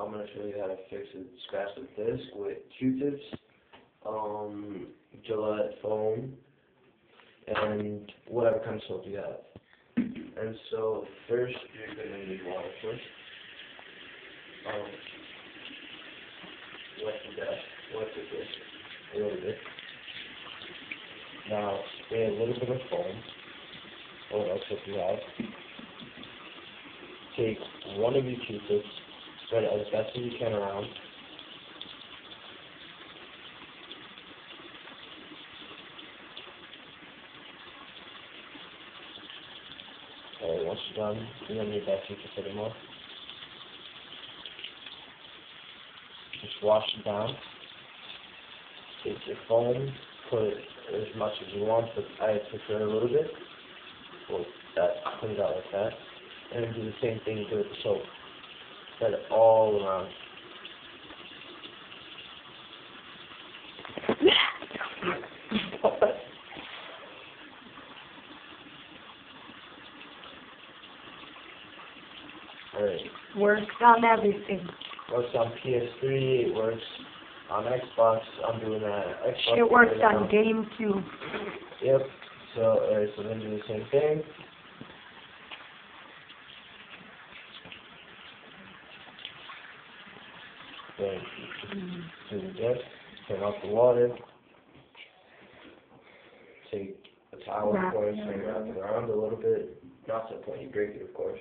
I'm going to show you how to fix a scratched disc with Q-tips, Gillette foam, and whatever kind of soap you have. And so first you're going to need water first. Wet the desk, wet the disc a little bit. Now spray a little bit of foam, or what else if you have. Take one of your Q-tips, spread it as best as you can around. Okay, once you're done, you don't need that Q-tip anymore. Just wash it down. Take your foam, put it as much as you want, but I prefer a little bit. Well, that comes out like that. And do the same thing you do with the soap. Spread it all around. Alright. Works on everything. Works on PS3, it works on Xbox, I'm doing that. Xbox It works right on now. GameCube. Yep. So then do the same thing. Then do the disc, turn off the water. Take a towel, of course, and wrap it around a little bit. Not to the point you break it, of course.